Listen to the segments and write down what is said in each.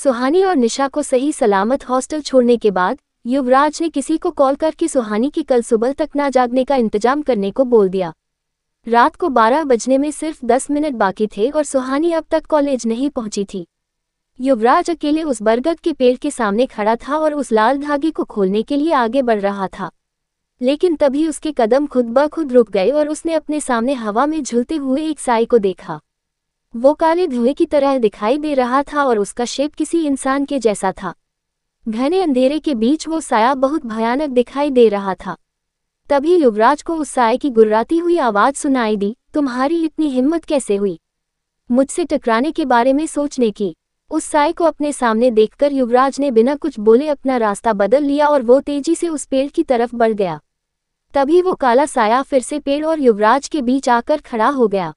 सुहानी और निशा को सही सलामत हॉस्टल छोड़ने के बाद युवराज ने किसी को कॉल करके सुहानी की कल सुबह तक ना जागने का इंतजाम करने को बोल दिया। रात को 12 बजने में सिर्फ 10 मिनट बाकी थे और सुहानी अब तक कॉलेज नहीं पहुंची थी। युवराज अकेले उस बरगद के पेड़ के सामने खड़ा था और उस लाल धागे को खोलने के लिए आगे बढ़ रहा था, लेकिन तभी उसके कदम खुद ब खुद रुक गए और उसने अपने सामने हवा में झूलते हुए एक साए को देखा। वो काले धुएं की तरह दिखाई दे रहा था और उसका शेप किसी इंसान के जैसा था। घने अंधेरे के बीच वो साया बहुत भयानक दिखाई दे रहा था। तभी युवराज को उस साए की गुर्राती हुई आवाज सुनाई दी, तुम्हारी इतनी हिम्मत कैसे हुई मुझसे टकराने के बारे में सोचने की। उस साए को अपने सामने देखकर युवराज ने बिना कुछ बोले अपना रास्ता बदल लिया और वो तेजी से उस पेड़ की तरफ बढ़ गया। तभी वो काला साया फिर से पेड़ और युवराज के बीच आकर खड़ा हो गया।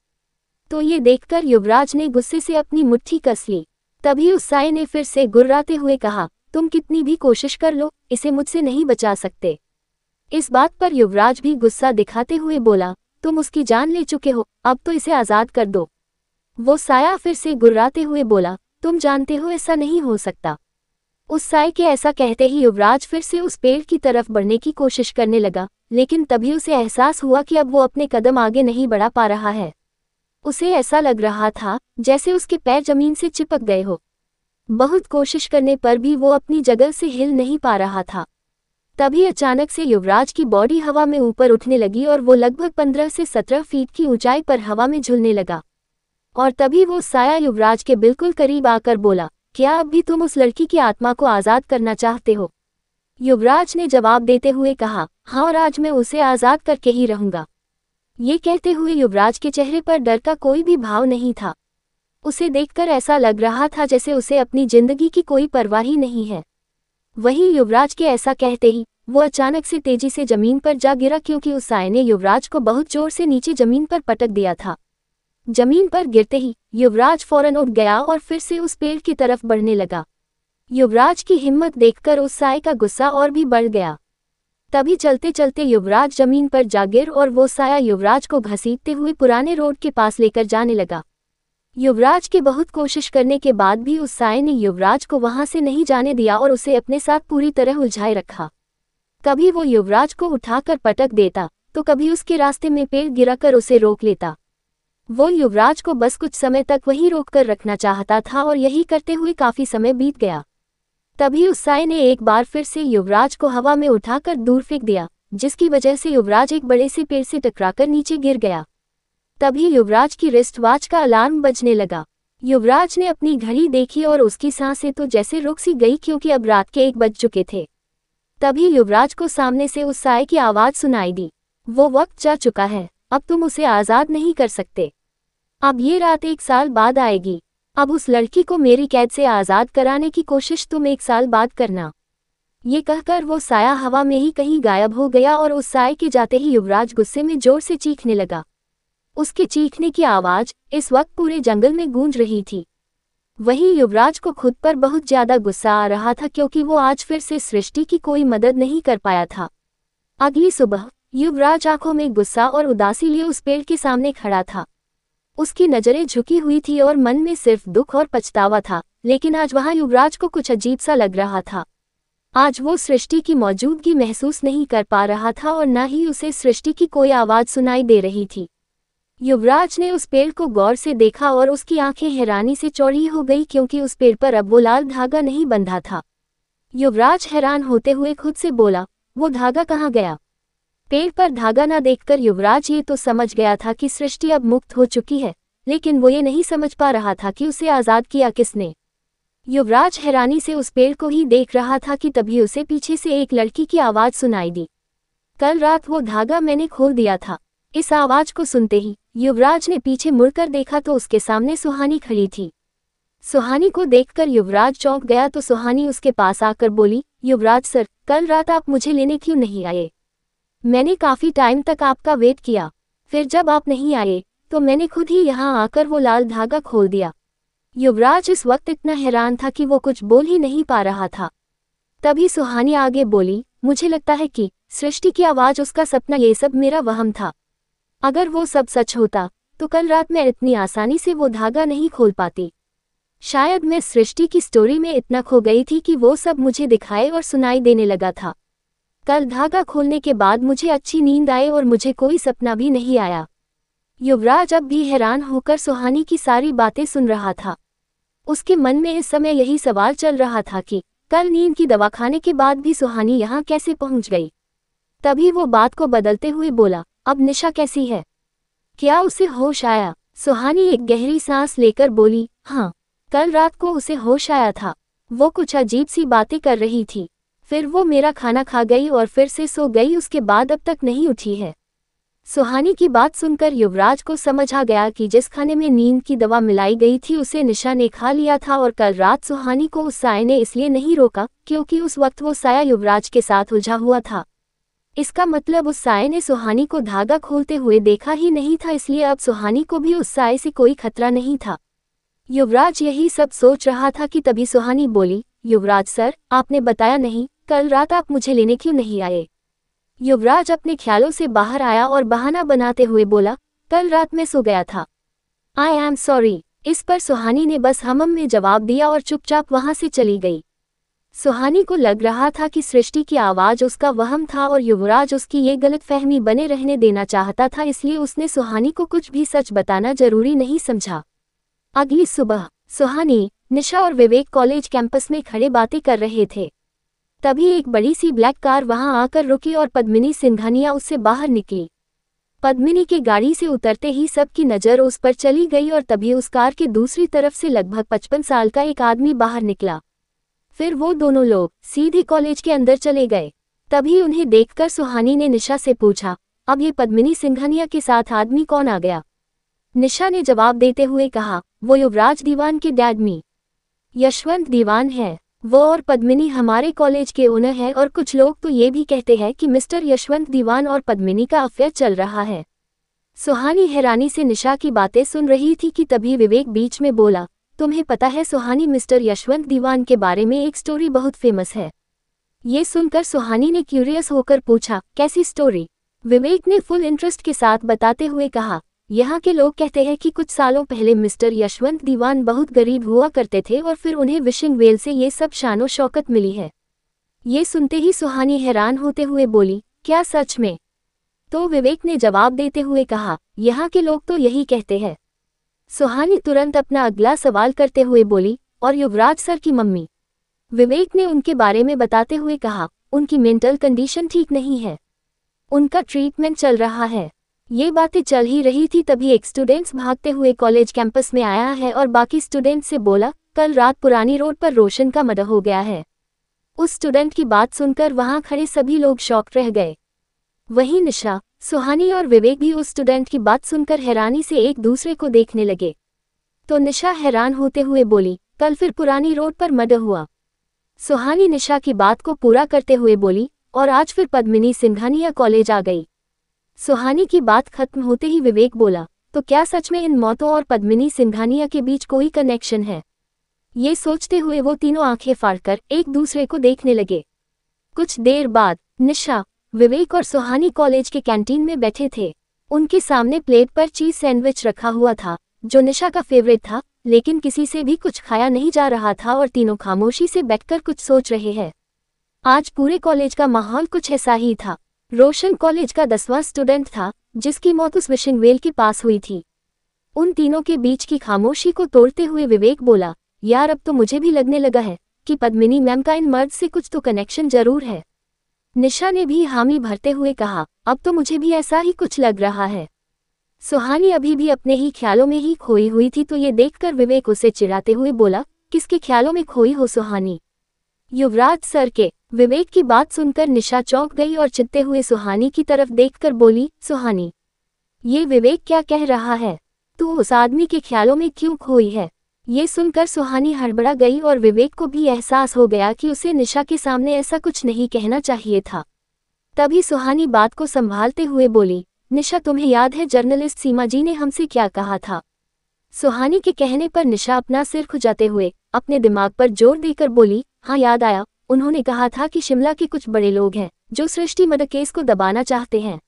तो ये देखकर युवराज ने गुस्से से अपनी मुट्ठी कस ली। तभी उस साए ने फिर से गुर्राते हुए कहा, तुम कितनी भी कोशिश कर लो, इसे मुझसे नहीं बचा सकते। इस बात पर युवराज भी गुस्सा दिखाते हुए बोला, तुम उसकी जान ले चुके हो, अब तो इसे आज़ाद कर दो। वो साया फिर से गुर्राते हुए बोला, तुम जानते हो ऐसा नहीं हो सकता। उस साए के ऐसा कहते ही युवराज फिर से उस पेड़ की तरफ बढ़ने की कोशिश करने लगा, लेकिन तभी उसे एहसास हुआ कि अब वो अपने कदम आगे नहीं बढ़ा पा रहा है। उसे ऐसा लग रहा था जैसे उसके पैर जमीन से चिपक गए हो। बहुत कोशिश करने पर भी वो अपनी जगह से हिल नहीं पा रहा था। तभी अचानक से युवराज की बॉडी हवा में ऊपर उठने लगी और वो लगभग 15 से 17 फीट की ऊंचाई पर हवा में झूलने लगा। और तभी वो साया युवराज के बिल्कुल करीब आकर बोला, क्या अब भी तुम उस लड़की की आत्मा को आज़ाद करना चाहते हो? युवराज ने जवाब देते हुए कहा, हाँ, और आज मैं उसे आज़ाद करके ही रहूंगा। ये कहते हुए युवराज के चेहरे पर डर का कोई भी भाव नहीं था। उसे देखकर ऐसा लग रहा था जैसे उसे अपनी जिंदगी की कोई परवाह ही नहीं है। वहीं युवराज के ऐसा कहते ही वो अचानक से तेजी से जमीन पर जा गिरा, क्योंकि उस साए ने युवराज को बहुत जोर से नीचे जमीन पर पटक दिया था। जमीन पर गिरते ही युवराज फौरन उठ गया और फिर से उस पेड़ की तरफ बढ़ने लगा। युवराज की हिम्मत देखकर उस साए का गुस्सा और भी बढ़ गया। तभी चलते चलते युवराज जमीन पर जा गिर और वो साया युवराज को घसीटते हुए पुराने रोड के पास लेकर जाने लगा। युवराज के बहुत कोशिश करने के बाद भी उस साए ने युवराज को वहां से नहीं जाने दिया और उसे अपने साथ पूरी तरह उलझाए रखा। कभी वो युवराज को उठाकर पटक देता तो कभी उसके रास्ते में पेड़ गिराकर उसे रोक लेता। वो युवराज को बस कुछ समय तक वहीं रोककर रखना चाहता था और यही करते हुए काफी समय बीत गया। तभी उस साए ने एक बार फिर से युवराज को हवा में उठाकर दूर फेंक दिया, जिसकी वजह से युवराज एक बड़े से पेड़ से टकराकर नीचे गिर गया। तभी युवराज की रिस्ट वॉच का अलार्म बजने लगा। युवराज ने अपनी घड़ी देखी और उसकी सांसें तो जैसे रुक सी गई, क्योंकि अब रात के 1 बज चुके थे। तभी युवराज को सामने से उस साए की आवाज सुनाई दी, वो वक्त जा चुका है, अब तुम उसे आज़ाद नहीं कर सकते। अब ये रात 1 साल बाद आएगी। अब उस लड़की को मेरी कैद से आज़ाद कराने की कोशिश तुम 1 साल बाद करना। ये कहकर वो साया हवा में ही कहीं गायब हो गया और उस साए के जाते ही युवराज गुस्से में जोर से चीखने लगा। उसके चीखने की आवाज इस वक्त पूरे जंगल में गूंज रही थी। वहीं युवराज को खुद पर बहुत ज्यादा गुस्सा आ रहा था, क्योंकि वो आज फिर से सृष्टि की कोई मदद नहीं कर पाया था। अगली सुबह युवराज आंखों में गुस्सा और उदासी लिए उस पेड़ के सामने खड़ा था। उसकी नजरें झुकी हुई थी और मन में सिर्फ दुख और पछतावा था, लेकिन आज वहां युवराज को कुछ अजीब सा लग रहा था। आज वो सृष्टि की मौजूदगी महसूस नहीं कर पा रहा था और न ही उसे सृष्टि की कोई आवाज सुनाई दे रही थी। युवराज ने उस पेड़ को गौर से देखा और उसकी आंखें हैरानी से चौड़ी हो गई, क्योंकि उस पेड़ पर अब वो लाल धागा नहीं बंधा था। युवराज हैरान होते हुए खुद से बोला, वो धागा कहाँ गया? पेड़ पर धागा न देखकर युवराज ये तो समझ गया था कि सृष्टि अब मुक्त हो चुकी है, लेकिन वो ये नहीं समझ पा रहा था कि उसे आज़ाद किया किसने। युवराज हैरानी से उस पेड़ को ही देख रहा था कि तभी उसे पीछे से एक लड़की की आवाज़ सुनाई दी, कल रात वो धागा मैंने खोल दिया था। इस आवाज को सुनते ही युवराज ने पीछे मुड़कर देखा तो उसके सामने सुहानी खड़ी थी। सुहानी को देखकर युवराज चौंक गया तो सुहानी उसके पास आकर बोली, युवराज सर, कल रात आप मुझे लेने क्यों नहीं आए? मैंने काफी टाइम तक आपका वेट किया, फिर जब आप नहीं आए तो मैंने खुद ही यहाँ आकर वो लाल धागा खोल दिया। युवराज इस वक्त इतना हैरान था कि वो कुछ बोल ही नहीं पा रहा था। तभी सुहानी आगे बोली, मुझे लगता है कि सृष्टि की आवाज उसका सपना, ये सब मेरा वहम था। अगर वो सब सच होता तो कल रात मैं इतनी आसानी से वो धागा नहीं खोल पाती। शायद मैं सृष्टि की स्टोरी में इतना खो गई थी कि वो सब मुझे दिखाई और सुनाई देने लगा था। कल धागा खोलने के बाद मुझे अच्छी नींद आई और मुझे कोई सपना भी नहीं आया। युवराज अब भी हैरान होकर सुहानी की सारी बातें सुन रहा था। उसके मन में इस समय यही सवाल चल रहा था कि कल नींद की दवा खाने के बाद भी सुहानी यहाँ कैसे पहुँच गई। तभी वो बात को बदलते हुए बोला, अब निशा कैसी है? क्या उसे होश आया? सुहानी एक गहरी सांस लेकर बोली, हाँ, कल रात को उसे होश आया था। वो कुछ अजीब सी बातें कर रही थी। फिर वो मेरा खाना खा गई और फिर से सो गई। उसके बाद अब तक नहीं उठी है। सुहानी की बात सुनकर युवराज को समझ आ गया कि जिस खाने में नींद की दवा मिलाई गई थी उसे निशा ने खा लिया था और कल रात सुहानी को उस साये ने इसलिए नहीं रोका क्योंकि उस वक्त वो साया युवराज के साथ उलझा हुआ था। इसका मतलब उस साये ने सुहानी को धागा खोलते हुए देखा ही नहीं था, इसलिए अब सुहानी को भी उस साये से कोई खतरा नहीं था। युवराज यही सब सोच रहा था कि तभी सुहानी बोली, युवराज सर, आपने बताया नहीं, कल रात आप मुझे लेने क्यों नहीं आए? युवराज अपने ख्यालों से बाहर आया और बहाना बनाते हुए बोला, कल रात मैं सो गया था। I am sorry. इस पर सुहानी ने बस हमम में जवाब दिया और चुपचाप वहां से चली गई। सुहानी को लग रहा था कि सृष्टि की आवाज उसका वहम था और युवराज उसकी ये गलतफहमी बने रहने देना चाहता था, इसलिए उसने सुहानी को कुछ भी सच बताना जरूरी नहीं समझा। अगली सुबह सुहानी, निशा और विवेक कॉलेज कैंपस में खड़े बातें कर रहे थे। तभी एक बड़ी सी ब्लैक कार वहां आकर रुकी और पद्मिनी सिंघानिया उससे बाहर निकली। पद्मिनी के गाड़ी से उतरते ही सबकी नज़र उस पर चली गई और तभी उस कार के दूसरी तरफ से लगभग 55 साल का एक आदमी बाहर निकला। फिर वो दोनों लोग सीधे कॉलेज के अंदर चले गए। तभी उन्हें देखकर सुहानी ने निशा से पूछा, अब ये पद्मिनी सिंघानिया के साथ आदमी कौन आ गया? निशा ने जवाब देते हुए कहा, वो युवराज दीवान के डैड मी यशवंत दीवान है। वो और पद्मिनी हमारे कॉलेज के ओनर है और कुछ लोग तो ये भी कहते हैं कि मिस्टर यशवंत दीवान और पद्मिनी का अफेयर चल रहा है। सुहानी हैरानी से निशा की बातें सुन रही थी कि तभी विवेक बीच में बोला, तुम्हें पता है सुहानी, मिस्टर यशवंत दीवान के बारे में एक स्टोरी बहुत फेमस है। ये सुनकर सुहानी ने क्यूरियस होकर पूछा, कैसी स्टोरी? विवेक ने फुल इंटरेस्ट के साथ बताते हुए कहा, यहाँ के लोग कहते हैं कि कुछ सालों पहले मिस्टर यशवंत दीवान बहुत गरीब हुआ करते थे और फिर उन्हें विशिंग वेल से ये सब शानो शौकत मिली है। ये सुनते ही सुहानी हैरान होते हुए बोली, क्या सच में? तो विवेक ने जवाब देते हुए कहा, यहाँ के लोग तो यही कहते हैं। सुहानी तुरंत अपना अगला सवाल करते हुए बोली, और युवराज सर की मम्मी? विवेक ने उनके बारे में बताते हुए कहा, उनकी मेंटल कंडीशन ठीक नहीं है, उनका ट्रीटमेंट चल रहा है। ये बातें चल ही रही थी तभी एक स्टूडेंट्स भागते हुए कॉलेज कैंपस में आया है और बाकी स्टूडेंट से बोला, कल रात पुरानी रोड पर रोशन का मर्डर हो गया है। उस स्टूडेंट की बात सुनकर वहां खड़े सभी लोग शॉक रह गए। वहीं निशा, सुहानी और विवेक भी उस स्टूडेंट की बात सुनकर हैरानी से एक दूसरे को देखने लगे। तो निशा हैरान होते हुए बोली, कल फिर पुरानी रोड पर मर्डर हुआ? सुहानी निशा की बात को पूरा करते हुए बोली, और आज फिर पद्मिनी सिंघानिया कॉलेज आ गई। सुहानी की बात खत्म होते ही विवेक बोला, तो क्या सच में इन मौतों और पद्मिनी सिंघानिया के बीच कोई कनेक्शन है? ये सोचते हुए वो तीनों आंखें फाड़कर एक दूसरे को देखने लगे। कुछ देर बाद निशा, विवेक और सुहानी कॉलेज के कैंटीन में बैठे थे। उनके सामने प्लेट पर चीज सैंडविच रखा हुआ था, जो निशा का फेवरेट था, लेकिन किसी से भी कुछ खाया नहीं जा रहा था और तीनों खामोशी से बैठकर कुछ सोच रहे हैं। आज पूरे कॉलेज का माहौल कुछ ऐसा ही था। रोशन कॉलेज का 10वां स्टूडेंट था, जिसकी मौत उस विशिंग वेल के पास हुई थी। उन तीनों के बीच की खामोशी को तोड़ते हुए विवेक बोला, यार अब तो मुझे भी लगने लगा है कि पद्मिनी मैम का इन मर्द से कुछ तो कनेक्शन जरूर है। निशा ने भी हामी भरते हुए कहा, अब तो मुझे भी ऐसा ही कुछ लग रहा है। सुहानी अभी भी अपने ही ख्यालों में ही खोई हुई थी, तो ये देखकर विवेक उसे चिढ़ाते हुए बोला, किसके ख्यालों में खोई हो सुहानी? युवराज सर के। विवेक की बात सुनकर निशा चौंक गई और चिढ़ते हुए सुहानी की तरफ देखकर बोली, सुहानी, ये विवेक क्या कह रहा है? तू उस आदमी के ख्यालों में क्यों खोई है? ये सुनकर सुहानी हड़बड़ा गई और विवेक को भी एहसास हो गया कि उसे निशा के सामने ऐसा कुछ नहीं कहना चाहिए था। तभी सुहानी बात को संभालते हुए बोली, निशा तुम्हें याद है जर्नलिस्ट सीमा जी ने हमसे क्या कहा था? सुहानी के कहने पर निशा अपना सिर खुजाते हुए अपने दिमाग पर जोर देकर बोली, हाँ याद आया, उन्होंने कहा था कि शिमला के कुछ बड़े लोग हैं जो सृष्टि मर्डर केस को दबाना चाहते हैं।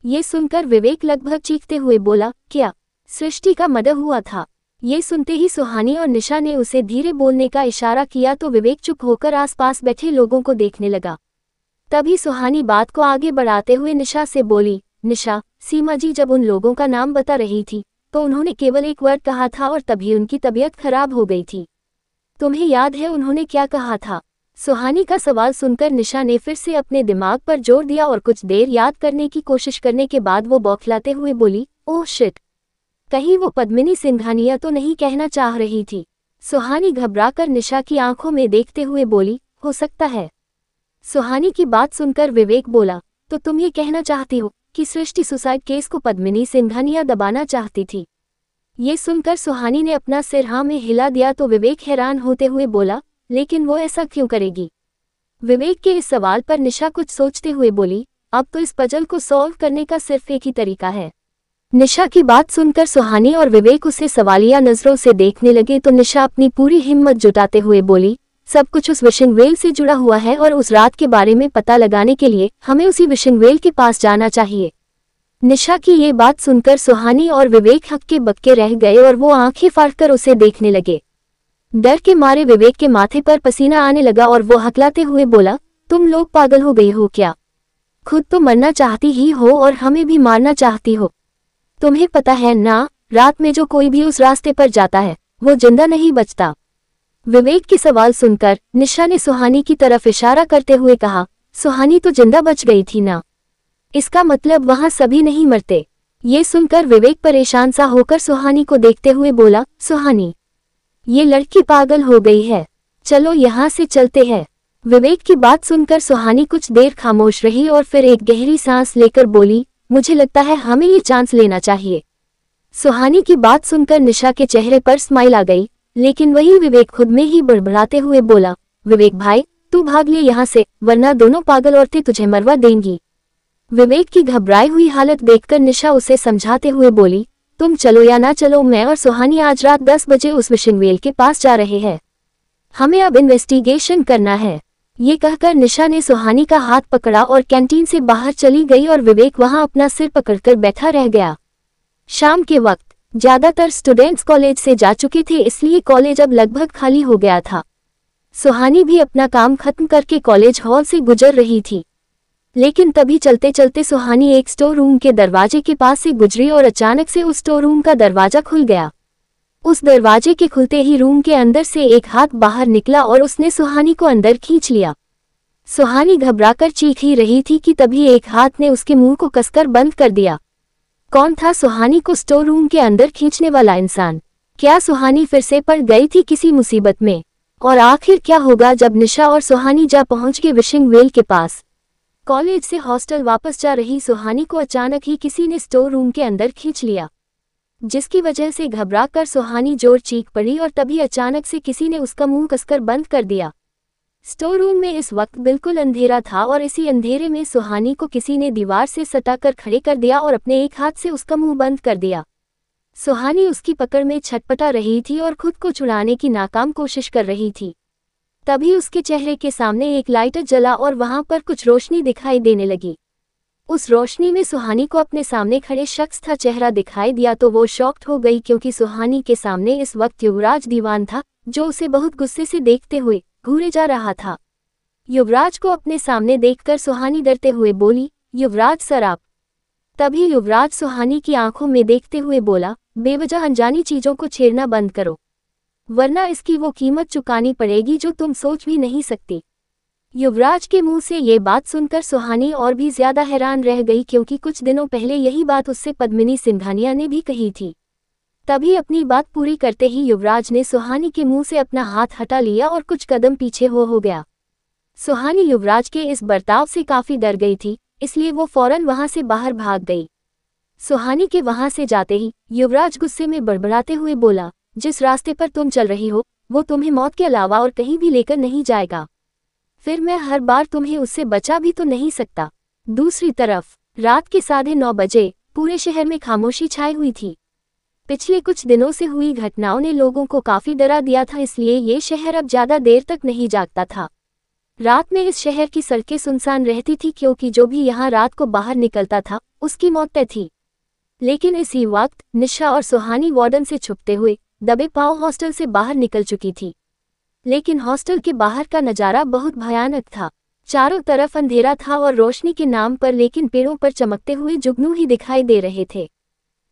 ये सुनकर विवेक लगभग चीखते हुए बोला, क्या सृष्टि का मर्डर हुआ था? ये सुनते ही सुहानी और निशा ने उसे धीरे बोलने का इशारा किया तो विवेक चुप होकर आसपास बैठे लोगों को देखने लगा। तभी सुहानी बात को आगे बढ़ाते हुए निशा से बोली, निशा, सीमा जी जब उन लोगों का नाम बता रही थी तो उन्होंने केवल एक वर्ड कहा था और तभी उनकी तबीयत खराब हो गई थी। तुम्हें याद है उन्होंने क्या कहा था? सुहानी का सवाल सुनकर निशा ने फिर से अपने दिमाग पर जोर दिया और कुछ देर याद करने की कोशिश करने के बाद वो बौखलाते हुए बोली, ओह शिट, कहीं वो पद्मिनी सिंघानिया तो नहीं कहना चाह रही थी। सुहानी घबराकर निशा की आंखों में देखते हुए बोली, हो सकता है। सुहानी की बात सुनकर विवेक बोला, तो तुम ये कहना चाहती हो कि सृष्टि सुसाइड केस को पद्मिनी सिंघानिया दबाना चाहती थी? ये सुनकर सुहानी ने अपना सिर हाँ में हिला दिया तो विवेक हैरान होते हुए बोला, लेकिन वो ऐसा क्यों करेगी? विवेक के इस सवाल पर निशा कुछ सोचते हुए बोली, अब तो इस पजल को सॉल्व करने का सिर्फ एक ही तरीका है। निशा की बात सुनकर सुहानी और विवेक उसे सवालिया नजरों से देखने लगे तो निशा अपनी पूरी हिम्मत जुटाते हुए बोली, सब कुछ उस विशिंग वेल से जुड़ा हुआ है और उस रात के बारे में पता लगाने के लिए हमें उसी विशिंग वेल के पास जाना चाहिए। निशा की ये बात सुनकर सुहानी और विवेक हक्के बक्के रह गए और वो आंखें फाड़कर उसे देखने लगे। डर के मारे विवेक के माथे पर पसीना आने लगा और वो हकलाते हुए बोला, तुम लोग पागल हो गई हो क्या? खुद तो मरना चाहती ही हो और हमें भी मारना चाहती हो। तुम्हें पता है ना, रात में जो कोई भी उस रास्ते पर जाता है वो जिंदा नहीं बचता। विवेक की सवाल सुनकर निशा ने सुहानी की तरफ इशारा करते हुए कहा, सुहानी तो जिंदा बच गई थी ना, इसका मतलब वहां सभी नहीं मरते। ये सुनकर विवेक परेशान सा होकर सुहानी को देखते हुए बोला, सुहानी, ये लड़की पागल हो गई है, चलो यहाँ से चलते हैं। विवेक की बात सुनकर सुहानी कुछ देर खामोश रही और फिर एक गहरी सांस लेकर बोली, मुझे लगता है हमें ये चांस लेना चाहिए। सुहानी की बात सुनकर निशा के चेहरे पर स्माइल आ गई, लेकिन वही विवेक खुद में ही बड़बड़ाते हुए बोला, विवेक भाई, तू भाग ले यहाँ से, वरना दोनों पागल औरतें तुझे मरवा देंगी। विवेक की घबराई हुई हालत देखकर निशा उसे समझाते हुए बोली, तुम चलो या ना चलो, मैं और सुहानी आज रात 10 बजे उस विशिंग वेल के पास जा रहे हैं। हमें अब इन्वेस्टिगेशन करना है। ये कहकर निशा ने सुहानी का हाथ पकड़ा और कैंटीन से बाहर चली गई और विवेक वहां अपना सिर पकड़कर बैठा रह गया। शाम के वक्त ज्यादातर स्टूडेंट्स कॉलेज से जा चुके थे, इसलिए कॉलेज अब लगभग खाली हो गया था। सुहानी भी अपना काम खत्म करके कॉलेज हॉल से गुजर रही थी, लेकिन तभी चलते चलते सुहानी एक स्टोर रूम के दरवाजे के पास से गुजरी और अचानक से उस स्टोर रूम का दरवाजा खुल गया। उस दरवाजे के खुलते ही रूम के अंदर से एक हाथ बाहर निकला और उसने सुहानी को अंदर खींच लिया। सुहानी घबराकर चीख ही रही थी कि तभी एक हाथ ने उसके मुंह को कसकर बंद कर दिया। कौन था सुहानी को स्टोर रूम के अंदर खींचने वाला इंसान? क्या सुहानी फिर से पड़ गई थी किसी मुसीबत में? और आखिर क्या होगा जब निशा और सुहानी जा पहुंच गए विशिंग वेल के पास? कॉलेज से हॉस्टल वापस जा रही सुहानी को अचानक ही किसी ने स्टोर रूम के अंदर खींच लिया, जिसकी वजह से घबराकर सुहानी जोर चीख पड़ी और तभी अचानक से किसी ने उसका मुंह कसकर बंद कर दिया। स्टोर रूम में इस वक्त बिल्कुल अंधेरा था और इसी अंधेरे में सुहानी को किसी ने दीवार से सटाकर खड़े कर दिया और अपने एक हाथ से उसका मुंह बंद कर दिया। सुहानी उसकी पकड़ में छटपटा रही थी और खुद को छुड़ाने की नाकाम कोशिश कर रही थी। तभी उसके चेहरे के सामने एक लाइटर जला और वहां पर कुछ रोशनी दिखाई देने लगी। उस रोशनी में सुहानी को अपने सामने खड़े शख्स का चेहरा दिखाई दिया तो वो शॉक्ड हो गई, क्योंकि सुहानी के सामने इस वक्त युवराज दीवान था, जो उसे बहुत गुस्से से देखते हुए घूरे जा रहा था। युवराज को अपने सामने देखकर सुहानी डरते हुए बोली, युवराज सर आप। तभी युवराज सुहानी की आंखों में देखते हुए बोला, बेवजह अनजानी चीजों को छेड़ना बंद करो, वरना इसकी वो कीमत चुकानी पड़ेगी जो तुम सोच भी नहीं सकती। युवराज के मुंह से ये बात सुनकर सुहानी और भी ज्यादा हैरान रह गई, क्योंकि कुछ दिनों पहले यही बात उससे पद्मिनी सिंघानिया ने भी कही थी। तभी अपनी बात पूरी करते ही युवराज ने सुहानी के मुंह से अपना हाथ हटा लिया और कुछ कदम पीछे हो गया। सुहानी युवराज के इस बर्ताव से काफी डर गई थी, इसलिए वो फौरन वहां से बाहर भाग गई। सुहानी के वहां से जाते ही युवराज गुस्से में बड़बड़ाते हुए बोला, जिस रास्ते पर तुम चल रही हो वो तुम्हें मौत के अलावा और कहीं भी लेकर नहीं जाएगा, फिर मैं हर बार तुम्हें उससे बचा भी तो नहीं सकता। दूसरी तरफ रात के 9:30 बजे पूरे शहर में खामोशी छाई हुई थी। पिछले कुछ दिनों से हुई घटनाओं ने लोगों को काफी डरा दिया था, इसलिए ये शहर अब ज्यादा देर तक नहीं जागता था। रात में इस शहर की सड़कें सुनसान रहती थी, क्योंकि जो भी यहाँ रात को बाहर निकलता था उसकी मौत तय थी। लेकिन इसी वक्त निशा और सुहानी वार्डन से छुपते हुए दबे पांव हॉस्टल से बाहर निकल चुकी थी। लेकिन हॉस्टल के बाहर का नजारा बहुत भयानक था। चारों तरफ अंधेरा था और रोशनी के नाम पर लेकिन पेड़ों पर चमकते हुए जुगनू ही दिखाई दे रहे थे।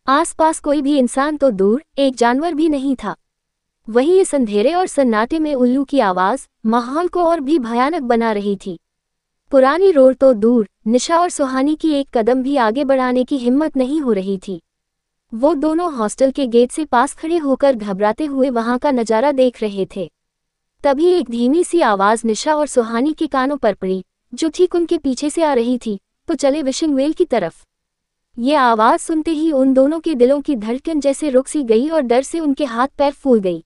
आसपास कोई भी इंसान तो दूर, एक जानवर भी नहीं था। वहीं इस अंधेरे और सन्नाटे में उल्लू की आवाज माहौल को और भी भयानक बना रही थी। पुरानी रोड तो दूर, निशा और सुहानी की एक कदम भी आगे बढ़ाने की हिम्मत नहीं हो रही थी। वो दोनों हॉस्टल के गेट से पास खड़े होकर घबराते हुए वहां का नजारा देख रहे थे। तभी एक धीमी सी आवाज निशा और सुहानी के कानों पर पड़ी, जो ठीक उनके पीछे से आ रही थी, तो चले विशिंग वेल की तरफ। ये आवाज सुनते ही उन दोनों के दिलों की धड़कन जैसे रुक सी गई और डर से उनके हाथ पैर फूल गई।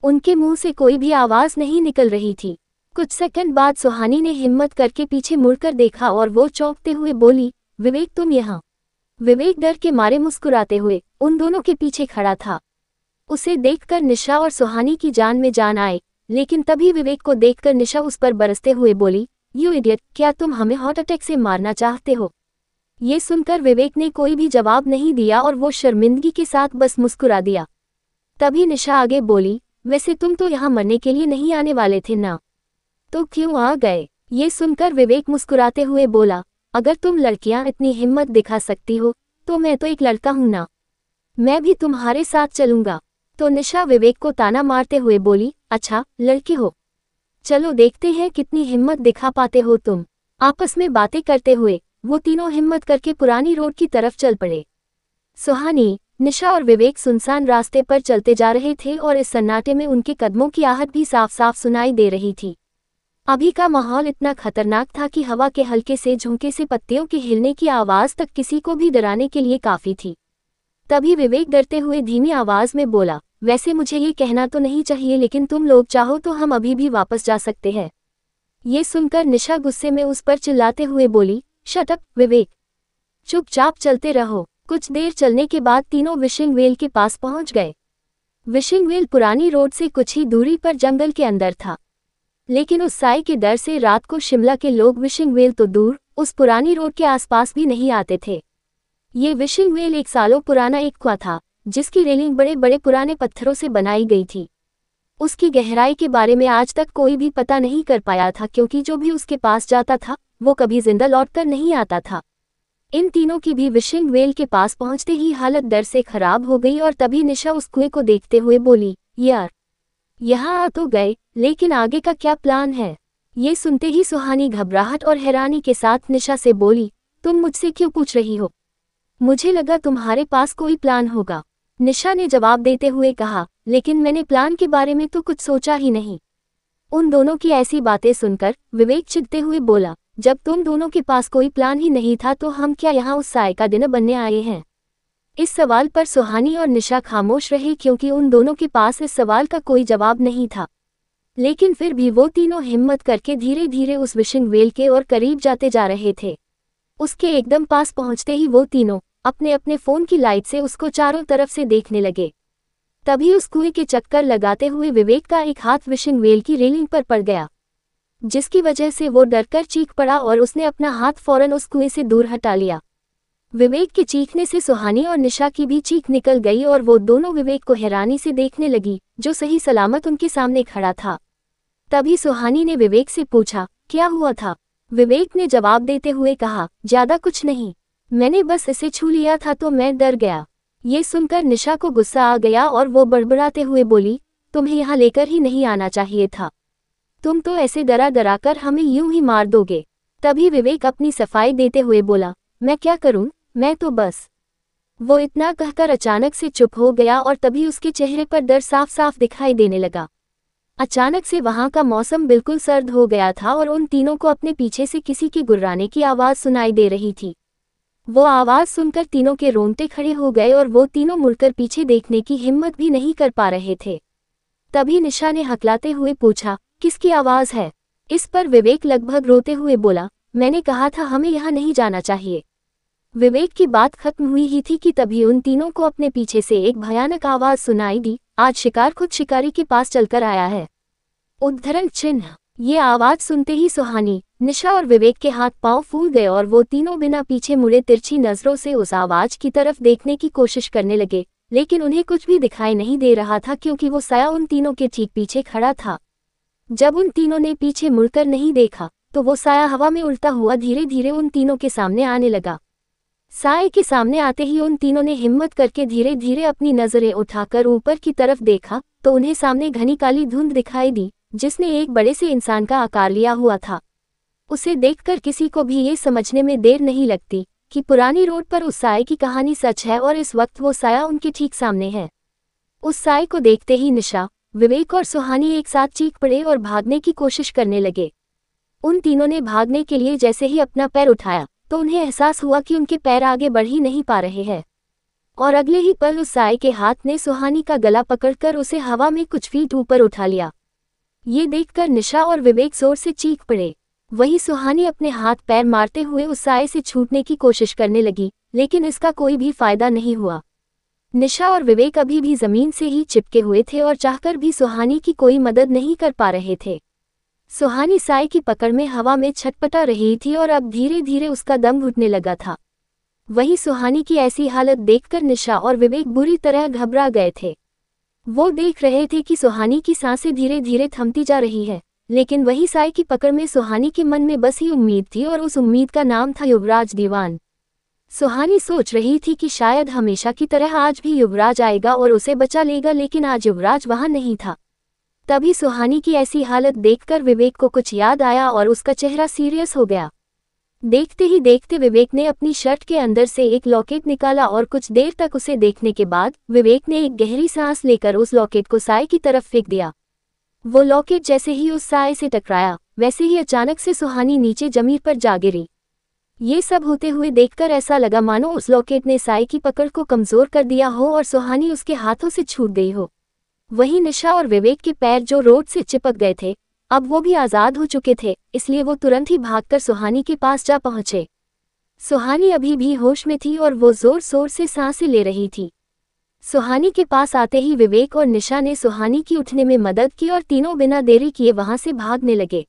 उनके मुंह से कोई भी आवाज नहीं निकल रही थी। कुछ सेकंड बाद सुहानी ने हिम्मत करके पीछे मुड़कर देखा और वो चौंकते हुए बोली, विवेक तुम यहाँ। विवेक डर के मारे मुस्कुराते हुए उन दोनों के पीछे खड़ा था। उसे देखकर निशा और सुहानी की जान में जान आए, लेकिन तभी विवेक को देखकर निशा उस पर बरसते हुए बोली, यू इडियट, क्या तुम हमें हार्ट अटैक से मारना चाहते हो? ये सुनकर विवेक ने कोई भी जवाब नहीं दिया और वो शर्मिंदगी के साथ बस मुस्कुरा दिया। तभी निशा आगे बोली, वैसे तुम तो यहाँ मरने के लिए नहीं आने वाले थे ना, तो क्यों आ गए? ये सुनकर विवेक मुस्कुराते हुए बोला, अगर तुम लड़कियां इतनी हिम्मत दिखा सकती हो तो मैं तो एक लड़का हूं ना, मैं भी तुम्हारे साथ चलूंगा। तो निशा विवेक को ताना मारते हुए बोली, अच्छा लड़की हो, चलो देखते हैं कितनी हिम्मत दिखा पाते हो तुम। आपस में बातें करते हुए वो तीनों हिम्मत करके पुरानी रोड की तरफ चल पड़े। सुहानी, निशा और विवेक सुनसान रास्ते पर चलते जा रहे थे और इस सन्नाटे में उनके कदमों की आहट भी साफ साफ सुनाई दे रही थी। अभी का माहौल इतना खतरनाक था कि हवा के हल्के से झोंके से पत्तियों के हिलने की आवाज तक किसी को भी डराने के लिए काफी थी। तभी विवेक डरते हुए धीमी आवाज में बोला, वैसे मुझे ये कहना तो नहीं चाहिए, लेकिन तुम लोग चाहो तो हम अभी भी वापस जा सकते हैं। ये सुनकर निशा गुस्से में उस पर चिल्लाते हुए बोली, शट अप विवेक, चुपचाप चलते रहो। कुछ देर चलने के बाद तीनों विशिंग वेल के पास पहुंच गए। विशिंग वेल पुरानी रोड से कुछ ही दूरी पर जंगल के अंदर था, लेकिन उस साए के डर से रात को शिमला के लोग विशिंग वेल तो दूर, उस पुरानी रोड के आसपास भी नहीं आते थे। ये विशिंग वेल एक सालों पुराना एक कुआं था, जिसकी रेलिंग बड़े बड़े पुराने पत्थरों से बनाई गई थी। उसकी गहराई के बारे में आज तक कोई भी पता नहीं कर पाया था, क्योंकि जो भी उसके पास जाता था वो कभी जिंदा लौटकर नहीं आता था। इन तीनों की भी विशिंग वेल के पास पहुंचते ही हालत डर से खराब हो गई और तभी निशा उस कुएं को देखते हुए बोली, यार यहाँ आ तो गए, लेकिन आगे का क्या प्लान है? ये सुनते ही सुहानी घबराहट और हैरानी के साथ निशा से बोली, तुम मुझसे क्यों पूछ रही हो? मुझे लगा तुम्हारे पास कोई प्लान होगा। निशा ने जवाब देते हुए कहा, लेकिन मैंने प्लान के बारे में तो कुछ सोचा ही नहीं। उन दोनों की ऐसी बातें सुनकर विवेक चिढ़ते हुए बोला, जब तुम दोनों के पास कोई प्लान ही नहीं था तो हम क्या यहाँ उस साए का दिन बनने आए हैं? इस सवाल पर सुहानी और निशा खामोश रहे, क्योंकि उन दोनों के पास इस सवाल का कोई जवाब नहीं था। लेकिन फिर भी वो तीनों हिम्मत करके धीरे धीरे उस विशिंग वेल के और करीब जाते जा रहे थे। उसके एकदम पास पहुंचते ही वो तीनों अपने अपने फोन की लाइट से उसको चारों तरफ से देखने लगे। तभी उस कुएं के चक्कर लगाते हुए विवेक का एक हाथ विशिंग वेल की रेलिंग पर पड़ गया, जिसकी वजह से वो डरकर चीख पड़ा और उसने अपना हाथ फौरन उस कुएं से दूर हटा लिया। विवेक के चीखने से सुहानी और निशा की भी चीख निकल गई और वो दोनों विवेक को हैरानी से देखने लगी, जो सही सलामत उनके सामने खड़ा था। तभी सुहानी ने विवेक से पूछा, क्या हुआ था? विवेक ने जवाब देते हुए कहा, ज्यादा कुछ नहीं, मैंने बस इसे छू लिया था तो मैं डर गया। ये सुनकर निशा को गुस्सा आ गया और वो बड़बड़ाते हुए बोली, तुम्हें यहाँ लेकर ही नहीं आना चाहिए था, तुम तो ऐसे डरा डरा कर हमें यूं ही मार दोगे। तभी विवेक अपनी सफाई देते हुए बोला, मैं क्या करूं, मैं तो बस। वो इतना कहकर अचानक से चुप हो गया और तभी उसके चेहरे पर डर साफ साफ दिखाई देने लगा। अचानक से वहां का मौसम बिल्कुल सर्द हो गया था और उन तीनों को अपने पीछे से किसी के गुर्राने की आवाज सुनाई दे रही थी। वो आवाज सुनकर तीनों के रोंगटे खड़े हो गए और वो तीनों मुड़कर पीछे देखने की हिम्मत भी नहीं कर पा रहे थे। तभी निशा ने हकलाते हुए पूछा, किसकी आवाज है? इस पर विवेक लगभग रोते हुए बोला, मैंने कहा था हमें यहाँ नहीं जाना चाहिए। विवेक की बात खत्म हुई ही थी कि तभी उन तीनों को अपने पीछे से एक भयानक आवाज सुनाई दी, आज शिकार खुद शिकारी के पास चलकर आया है। उद्धरण चिन्ह। ये आवाज सुनते ही सुहानी, निशा और विवेक के हाथ पांव फूल गए और वो तीनों बिना पीछे मुड़े तिरछी नजरों से उस आवाज की तरफ देखने की कोशिश करने लगे, लेकिन उन्हें कुछ भी दिखाई नहीं दे रहा था क्योंकि वो साया उन तीनों के ठीक पीछे खड़ा था। जब उन तीनों ने पीछे मुड़कर नहीं देखा तो वो साया हवा में उड़ता हुआ धीरे धीरे उन तीनों के सामने आने लगा। साए के सामने आते ही उन तीनों ने हिम्मत करके धीरे धीरे अपनी नजरें उठाकर ऊपर की तरफ देखा तो उन्हें सामने घनी काली धुंध दिखाई दी जिसने एक बड़े से इंसान का आकार लिया हुआ था। उसे देखकर किसी को भी ये समझने में देर नहीं लगती कि पुरानी रोड पर उस साए की कहानी सच है और इस वक्त वो साया उनके ठीक सामने है। उस साए को देखते ही निशा, विवेक और सुहानी एक साथ चीख पड़े और भागने की कोशिश करने लगे। उन तीनों ने भागने के लिए जैसे ही अपना पैर उठाया तो उन्हें एहसास हुआ कि उनके पैर आगे बढ़ ही नहीं पा रहे हैं और अगले ही पल उस साए के हाथ ने सुहानी का गला पकड़कर उसे हवा में कुछ फीट ऊपर उठा लिया। ये देखकर निशा और विवेक जोर से चीख पड़े। वहीं सुहानी अपने हाथ पैर मारते हुए उस साए से छूटने की कोशिश करने लगी, लेकिन इसका कोई भी फायदा नहीं हुआ। निशा और विवेक अभी भी जमीन से ही चिपके हुए थे और चाहकर भी सुहानी की कोई मदद नहीं कर पा रहे थे। सुहानी साए की पकड़ में हवा में छटपटा रही थी और अब धीरे धीरे उसका दम घुटने लगा था। वहीं सुहानी की ऐसी हालत देखकर निशा और विवेक बुरी तरह घबरा गए थे। वो देख रहे थे कि सुहानी की सांसें धीरे धीरे थमती जा रही है, लेकिन वही साए की पकड़ में सुहानी के मन में बस ही उम्मीद थी और उस उम्मीद का नाम था युवराज दीवान। सुहानी सोच रही थी कि शायद हमेशा की तरह आज भी युवराज आएगा और उसे बचा लेगा, लेकिन आज युवराज वहां नहीं था। तभी सुहानी की ऐसी हालत देखकर विवेक को कुछ याद आया और उसका चेहरा सीरियस हो गया। देखते ही देखते विवेक ने अपनी शर्ट के अंदर से एक लॉकेट निकाला और कुछ देर तक उसे देखने के बाद विवेक ने एक गहरी सांस लेकर उस लॉकेट को साए की तरफ फेंक दिया। वो लॉकेट जैसे ही उस साए से टकराया वैसे ही अचानक से सुहानी नीचे जमीन पर जा गिरी। ये सब होते हुए देखकर ऐसा लगा मानो उस लॉकेट ने साए की पकड़ को कमजोर कर दिया हो और सुहानी उसके हाथों से छूट गई हो। वहीं निशा और विवेक के पैर जो रोड से चिपक गए थे अब वो भी आज़ाद हो चुके थे, इसलिए वो तुरंत ही भागकर सुहानी के पास जा पहुंचे। सुहानी अभी भी होश में थी और वो जोर जोर से सांसें ले रही थी। सुहानी के पास आते ही विवेक और निशा ने सुहानी की उठने में मदद की और तीनों बिना देरी किए वहां से भागने लगे।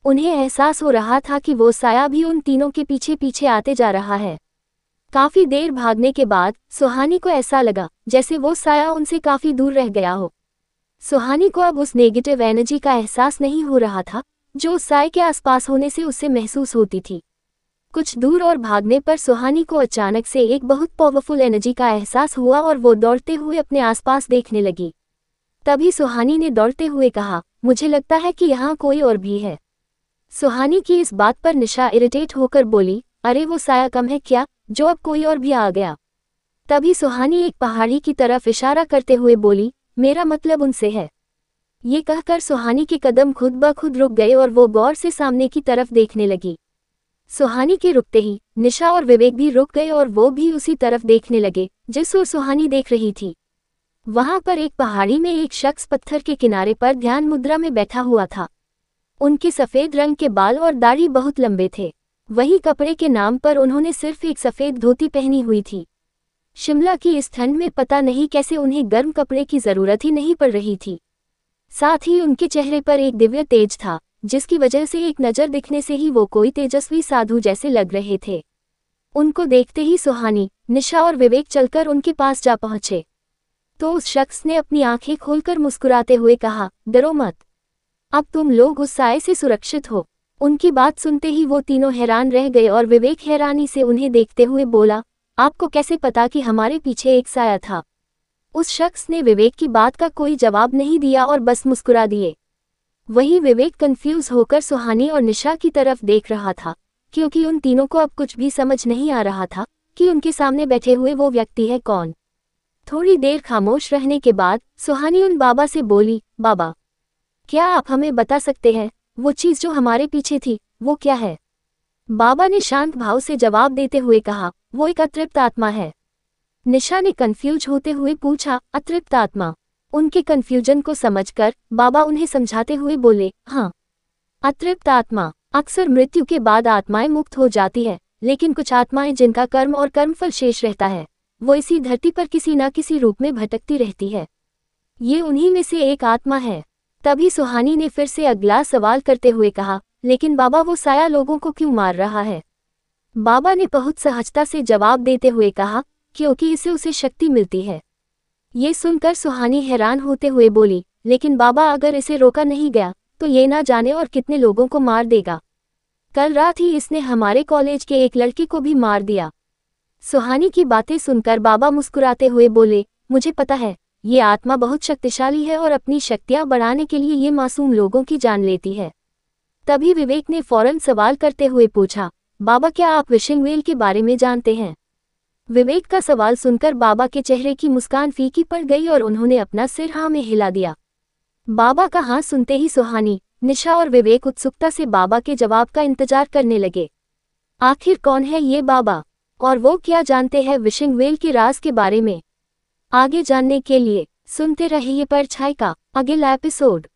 उन्हें एहसास हो रहा था कि वो साया भी उन तीनों के पीछे पीछे आते जा रहा है। काफी देर भागने के बाद सुहानी को ऐसा लगा जैसे वो साया उनसे काफी दूर रह गया हो। सुहानी को अब उस नेगेटिव एनर्जी का एहसास नहीं हो रहा था जो उस साए के आसपास होने से उससे महसूस होती थी। कुछ दूर और भागने पर सुहानी को अचानक से एक बहुत पावरफुल एनर्जी का एहसास हुआ और वो दौड़ते हुए अपने आसपास देखने लगी। तभी सुहानी ने दौड़ते हुए कहा, मुझे लगता है कि यहाँ कोई और भी है। सुहानी की इस बात पर निशा इरिटेट होकर बोली, अरे वो साया कम है क्या जो अब कोई और भी आ गया। तभी सुहानी एक पहाड़ी की तरफ इशारा करते हुए बोली, मेरा मतलब उनसे है। ये कहकर सुहानी के कदम खुद ब खुद रुक गए और वो गौर से सामने की तरफ देखने लगी। सुहानी के रुकते ही निशा और विवेक भी रुक गए और वो भी उसी तरफ देखने लगे जिस ओर सुहानी देख रही थी। वहां पर एक पहाड़ी में एक शख्स पत्थर के किनारे पर ध्यान मुद्रा में बैठा हुआ था। उनके सफेद रंग के बाल और दाढ़ी बहुत लंबे थे। वही कपड़े के नाम पर उन्होंने सिर्फ एक सफेद धोती पहनी हुई थी। शिमला की इस ठंड में पता नहीं कैसे उन्हें गर्म कपड़े की जरूरत ही नहीं पड़ रही थी। साथ ही उनके चेहरे पर एक दिव्य तेज था जिसकी वजह से एक नज़र दिखने से ही वो कोई तेजस्वी साधु जैसे लग रहे थे। उनको देखते ही सुहानी, निशा और विवेक चलकर उनके पास जा पहुंचे तो उस शख्स ने अपनी आंखें खोलकर मुस्कुराते हुए कहा, डरो मत, अब तुम लोग उस साए से सुरक्षित हो। उनकी बात सुनते ही वो तीनों हैरान रह गए और विवेक हैरानी से उन्हें देखते हुए बोला, आपको कैसे पता कि हमारे पीछे एक साया था। उस शख्स ने विवेक की बात का कोई जवाब नहीं दिया और बस मुस्कुरा दिए। वहीं विवेक कंफ्यूज होकर सुहानी और निशा की तरफ देख रहा था क्योंकि उन तीनों को अब कुछ भी समझ नहीं आ रहा था कि उनके सामने बैठे हुए वो व्यक्ति है कौन। थोड़ी देर खामोश रहने के बाद सुहानी उन बाबा से बोली, बाबा, क्या आप हमें बता सकते हैं वो चीज़ जो हमारे पीछे थी वो क्या है। बाबा ने शांत भाव से जवाब देते हुए कहा, वो एक अतृप्त आत्मा है। निशा ने कंफ्यूज होते हुए पूछा, अतृप्त आत्मा। उनके कंफ्यूजन को समझकर बाबा उन्हें समझाते हुए बोले, हाँ, अतृप्त आत्मा अक्सर मृत्यु के बाद आत्माएं मुक्त हो जाती है, लेकिन कुछ आत्माएं जिनका कर्म और कर्मफल शेष रहता है वो इसी धरती पर किसी न किसी रूप में भटकती रहती है। ये उन्हीं में से एक आत्मा है। तभी सुहानी ने फिर से अगला सवाल करते हुए कहा, लेकिन बाबा वो साया लोगों को क्यों मार रहा है। बाबा ने बहुत सहजता से जवाब देते हुए कहा, क्योंकि इससे उसे शक्ति मिलती है। ये सुनकर सुहानी हैरान होते हुए बोली, लेकिन बाबा अगर इसे रोका नहीं गया तो ये ना जाने और कितने लोगों को मार देगा। कल रात ही इसने हमारे कॉलेज के एक लड़की को भी मार दिया। सुहानी की बातें सुनकर बाबा मुस्कुराते हुए बोले, मुझे पता है, ये आत्मा बहुत शक्तिशाली है और अपनी शक्तियां बढ़ाने के लिए ये मासूम लोगों की जान लेती है। तभी विवेक ने फौरन सवाल करते हुए पूछा, बाबा क्या आप विशिंग वेल के बारे में जानते हैं? विवेक का सवाल सुनकर बाबा के चेहरे की मुस्कान फीकी पड़ गई और उन्होंने अपना सिर हाँ में हिला दिया। बाबा का हाँ सुनते ही सुहानी, निशा और विवेक उत्सुकता से बाबा के जवाब का इंतजार करने लगे। आखिर कौन है ये बाबा और वो क्या जानते हैं विशिंग वेल के राज के बारे में? आगे जानने के लिए सुनते रहिए परछाई का अगला एपिसोड।